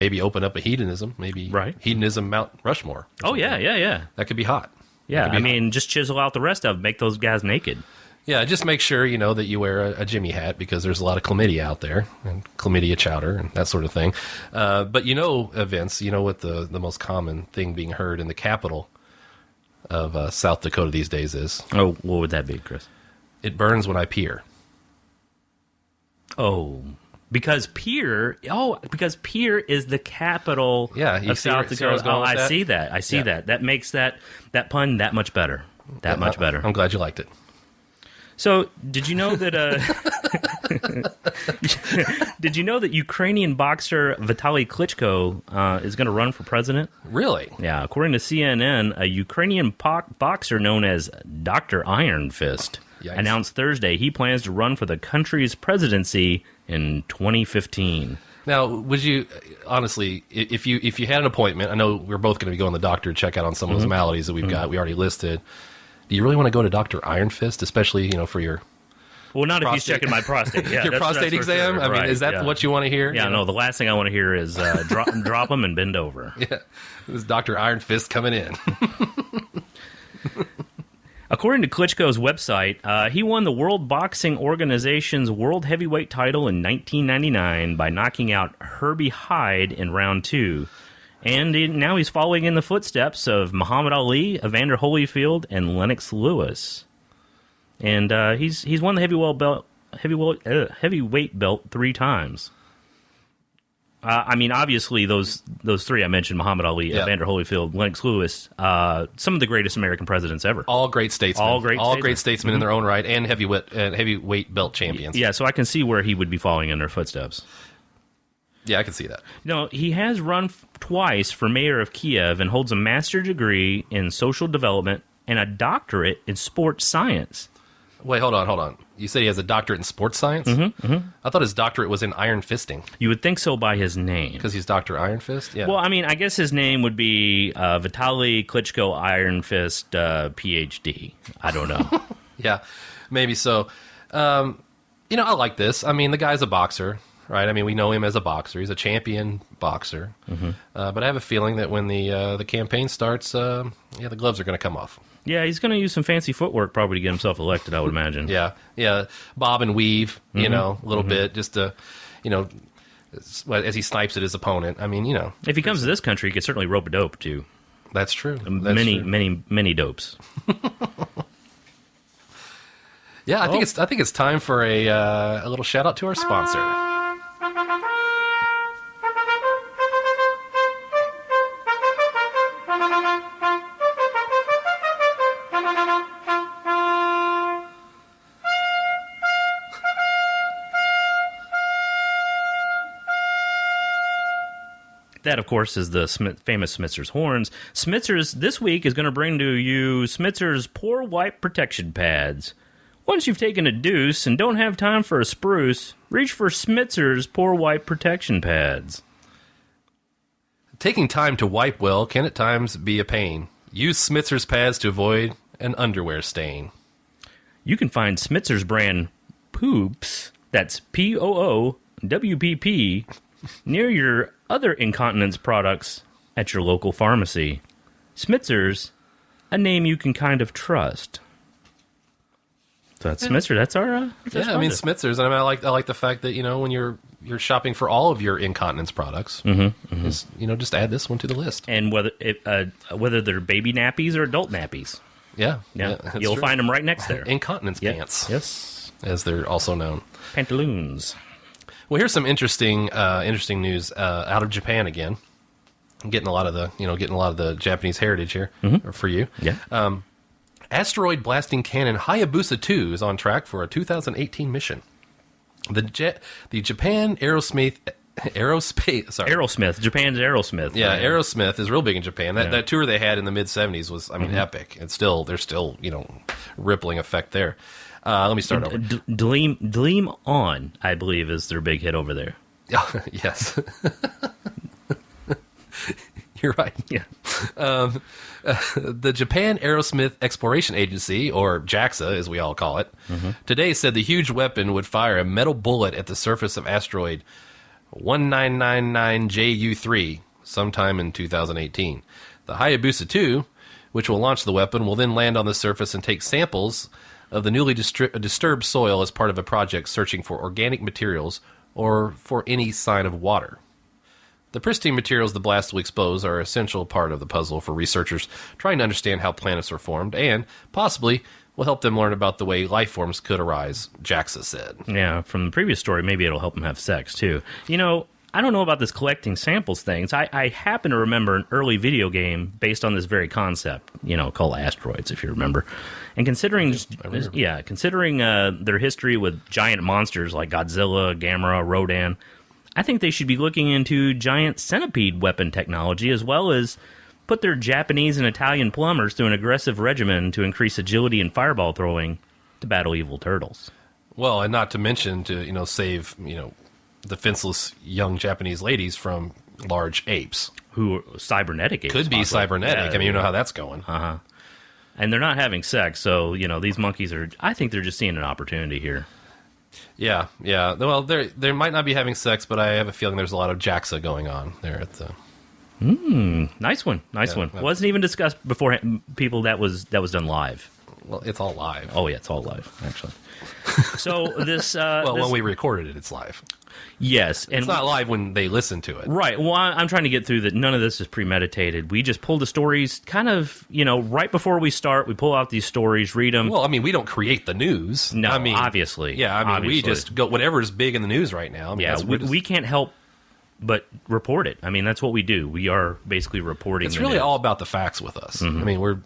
maybe open up a hedonism, maybe hedonism Mount Rushmore. Oh, yeah. That could be hot. Yeah, I mean, just chisel out the rest of them, make those guys naked. Yeah, just make sure, you know, that you wear a Jimmy hat because there's a lot of chlamydia out there, and chlamydia chowder and that sort of thing. But you know, Vince, you know what the most common thing being heard in the capital of South Dakota these days is? Oh, what would that be, Chris? It burns when I peer. Oh, because Pierre is the capital of South Dakota. Oh, I see that. I see that. That makes that pun that much better. Much better. I'm glad you liked it. So, did you know that Ukrainian boxer Vitali Klitschko is going to run for president? Really? Yeah. According to CNN, a Ukrainian boxer known as Dr. Iron Fist announced Thursday he plans to run for the country's presidency in 2015. Now, would you honestly, if you had an appointment, I know we're both going to be going to the doctor to check out on some of those maladies that we already listed. Do you really want to go to Dr. Iron Fist, especially, you know, for your not prostate? If he's checking my prostate. Yeah, your prostate exam? Sure. I mean, is that what you want to hear? Yeah, no, the last thing I want to hear is drop him and bend over. Yeah, this is Dr. Iron Fist coming in. According to Klitschko's website, he won the World Boxing Organization's World Heavyweight title in 1999 by knocking out Herbie Hyde in round 2. And now he's following in the footsteps of Muhammad Ali, Evander Holyfield, and Lennox Lewis. And he's won the heavyweight belt 3 times. I mean, obviously, those 3 I mentioned, Muhammad Ali, Evander Holyfield, Lennox Lewis, some of the greatest American presidents ever. All great statesmen. All great statesmen in their own right, and heavyweight belt champions. Yeah, so I can see where he would be following in their footsteps. Yeah, I can see that. You know, he has run twice for mayor of Kiev and holds a master's degree in social development and a doctorate in sports science. Wait, hold on. You said he has a doctorate in sports science? I thought his doctorate was in iron fisting. You would think so by his name. Because he's Dr. Iron Fist? Yeah. Well, I mean, I guess his name would be Vitali Klitschko Iron Fist PhD. I don't know. Yeah, maybe so. You know, I like this. I mean, the guy's a boxer. Right, I mean, we know him as a boxer. He's a champion boxer. But I have a feeling that when the campaign starts, the gloves are going to come off. Yeah, he's going to use some fancy footwork probably to get himself elected, I would imagine. Yeah, bob and weave, you know, a little bit, just to, you know, as he snipes at his opponent. I mean, you know, if he comes to this country, he could certainly rope a dope too. That's true. Many dopes. Yeah, I think it's time for a little shout out to our sponsor. That, of course, is the famous Smitzer's horns. Smitzer's this week is going to bring to you Smitzer's Pore Wipe Protection Pads. Once you've taken a deuce and don't have time for a spruce, reach for Smitzer's Pore Wipe Protection Pads. Taking time to wipe well can at times be a pain. Use Smitzer's pads to avoid an underwear stain. You can find Smitzer's brand Poops, that's POOWPP, near your other incontinence products at your local pharmacy. Smitzer's, a name you can kind of trust. So that's Smitzer. That's our. I mean Smitzer's. I mean, I like the fact that, you know, when you're shopping for all of your incontinence products, just add this one to the list. And whether they're baby nappies or adult nappies, you'll find them right next there. Incontinence pants, yes, as they're also known. Pantaloons. Well, here's some interesting news out of Japan again. I'm getting a lot of the Japanese heritage here for you. Yeah. Asteroid blasting cannon Hayabusa 2 is on track for a 2018 mission. The Japan Aerosmith. Japan's Aerosmith. Yeah, Aerosmith is real big in Japan. That tour they had in the mid '70s was, I mean, epic. It's there's still rippling effect there. Let me start over. Dream On, I believe, is their big hit over there. Yes. You're right. Yeah. The Japan Aerosmith Exploration Agency, or JAXA as we all call it, today said the huge weapon would fire a metal bullet at the surface of asteroid 1999JU3 sometime in 2018. The Hayabusa 2, which will launch the weapon, will then land on the surface and take samples of the newly disturbed soil as part of a project searching for organic materials or for any sign of water. The pristine materials the blast will expose are an essential part of the puzzle for researchers trying to understand how planets are formed and possibly will help them learn about the way life forms could arise, JAXA said. Yeah, from the previous story, maybe it'll help them have sex, too. You know, I don't know about this collecting samples things. I happen to remember an early video game based on this very concept, called Asteroids, if you remember. And considering their history with giant monsters like Godzilla, Gamera, Rodan, I think they should be looking into giant centipede weapon technology as well as put their Japanese and Italian plumbers through an aggressive regimen to increase agility and fireball throwing to battle evil turtles. Well, and not to mention to, save, defenseless young Japanese ladies from large apes. Who cybernetic apes. Could be cybernetic. Yeah, you know how that's going. Uh-huh. And they're not having sex, so, these monkeys I think they're just seeing an opportunity here. Yeah. Well, they might not be having sex, but I have a feeling there's a lot of JAXA going on there at the... Nice one. Wasn't even discussed before people that was done live. Well, it's all live. Oh, yeah, it's all live, actually. So this... when we recorded it, it's live. Yes. And it's not live when they listen to it. Right. Well, I'm trying to get through that. None of this is premeditated. We just pull the stories kind of, right before we start, we pull out these stories, read them. Well, we don't create the news. No, obviously. Yeah, obviously. We just go, whatever's big in the news right now. We can't help but report it. That's what we do. We are basically reporting. It's really news. all about the facts with us. Mm-hmm. We're,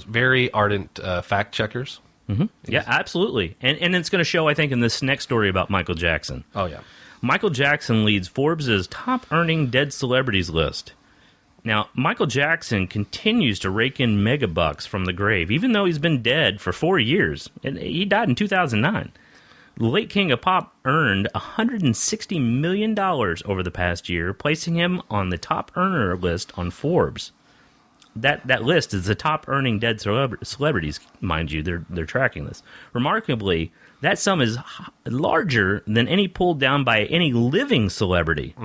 very ardent fact checkers. Mm-hmm. Yeah, absolutely. And it's going to show, I think, in this next story about Michael Jackson. Oh, yeah. Michael Jackson leads Forbes' top-earning dead celebrities list. Now, Michael Jackson continues to rake in megabucks from the grave, even though he's been dead for 4 years. And he died in 2009. The late king of pop earned $160 million over the past year, placing him on the top earner list on Forbes. That list is the top earning dead celebrities, mind you. They're tracking this. Remarkably, that sum is larger than any pulled down by any living celebrity.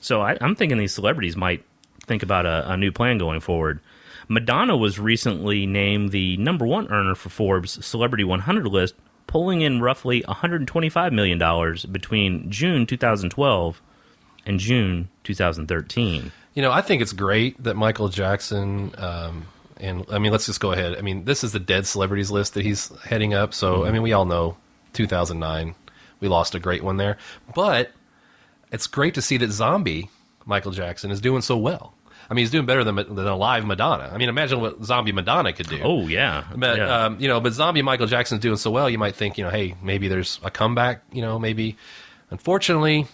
So I'm thinking these celebrities might think about a new plan going forward. Madonna was recently named the number one earner for Forbes' Celebrity 100 list, pulling in roughly $125 million between June 2012 and June 2013. I think it's great that Michael Jackson, let's just go ahead. This is the dead celebrities list that he's heading up. So, we all know 2009, we lost a great one there. But it's great to see that zombie Michael Jackson is doing so well. He's doing better than a live Madonna. Imagine what zombie Madonna could do. Oh, yeah. But, but zombie Michael Jackson's doing so well, you might think, hey, maybe there's a comeback, maybe. Unfortunately,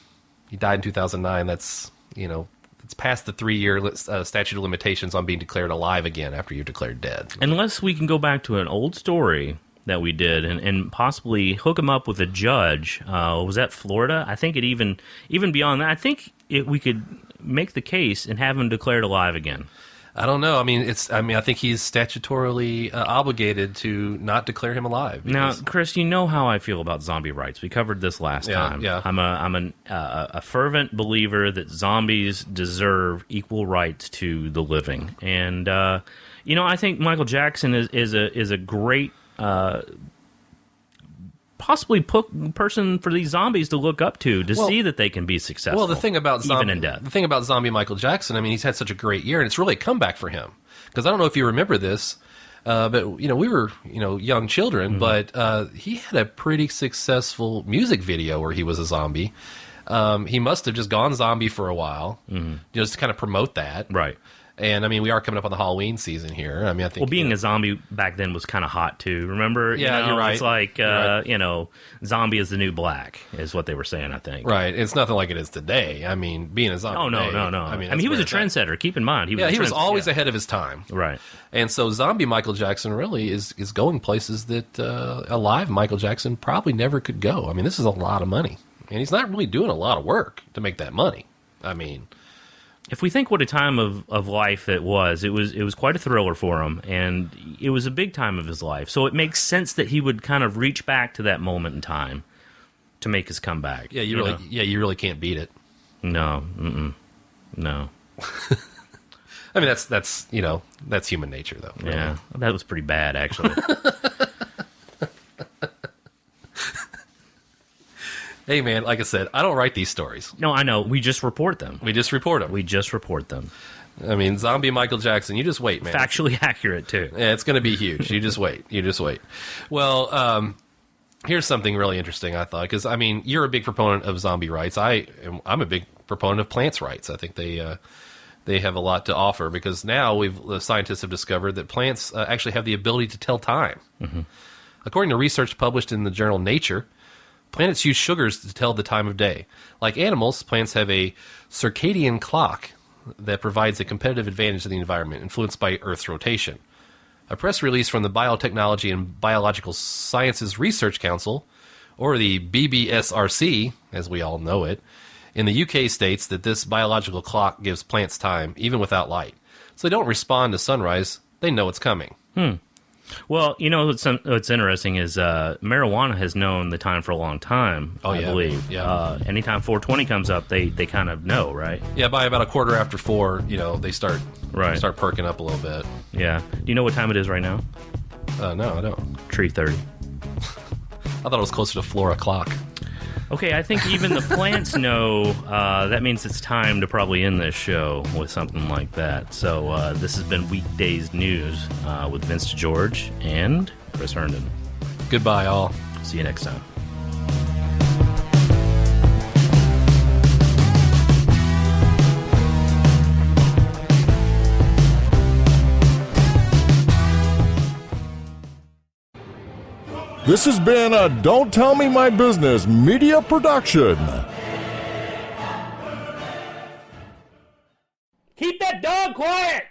he died in 2009. That's, it's past the 3-year statute of limitations on being declared alive again after you're declared dead. Unless we can go back to an old story that we did and possibly hook him up with a judge. Was that Florida? I think it even beyond that. I think we could make the case and have him declared alive again. I don't know. I think he's statutorily obligated to not declare him alive. Now, Chris, you know how I feel about zombie rights. We covered this last time. Yeah. I'm a fervent believer that zombies deserve equal rights to the living, and I think Michael Jackson is a great. Possibly person for these zombies to look up to see that they can be successful. Well, the thing about even in death. The thing about zombie Michael Jackson, he's had such a great year, and it's really a comeback for him. Because I don't know if you remember this, but we were young children, but he had a pretty successful music video where he was a zombie. He must have just gone zombie for a while, just to kind of promote that, right? And we are coming up on the Halloween season here. I think being a zombie back then was kind of hot too. Remember? Yeah, you're right. It's like right. Zombie is the new black is what they were saying. I think. Right. It's nothing like it is today. Being a zombie. Oh no. He was a trendsetter. Keep in mind, he was always ahead of his time. Right. And so, zombie Michael Jackson really is going places that a live Michael Jackson probably never could go. This is a lot of money, and he's not really doing a lot of work to make that money. If we think what a time of life it was quite a thriller for him, and it was a big time of his life. So it makes sense that he would kind of reach back to that moment in time to make his comeback. Yeah, you really can't beat it. No. No. I mean, that's human nature, though. Really. Yeah, that was pretty bad, actually. Hey, man, like I said, I don't write these stories. No, I know. We just report them. We just report them. I mean, zombie Michael Jackson, you just wait, man. Factually accurate, too. Yeah, it's going to be huge. You just wait. Well, here's something really interesting, I thought, because, I mean, you're a big proponent of zombie rights. I'm a big proponent of plants' rights. I think they have a lot to offer, because now the scientists have discovered that plants actually have the ability to tell time. Mm-hmm. According to research published in the journal Nature, planets use sugars to tell the time of day. Like animals, plants have a circadian clock that provides a competitive advantage to the environment, influenced by Earth's rotation. A press release from the Biotechnology and Biological Sciences Research Council, or the BBSRC, as we all know it, in the UK states that this biological clock gives plants time, even without light. So they don't respond to sunrise, they know it's coming. Well, what's interesting is marijuana has known the time for a long time, I believe. Yeah. Anytime 420 comes up, they kind of know, right? Yeah, by about 4:15, they start perking up a little bit. Yeah. Do you know what time it is right now? No, I don't. 3:30. I thought it was closer to 4 o'clock. Okay, I think even the plants know that means it's time to probably end this show with something like that. So this has been WeekDazed Newz with Vince George and Chris Herndon. Goodbye, all. See you next time. This has been a Don't Tell Me My Business media production. Keep that dog quiet!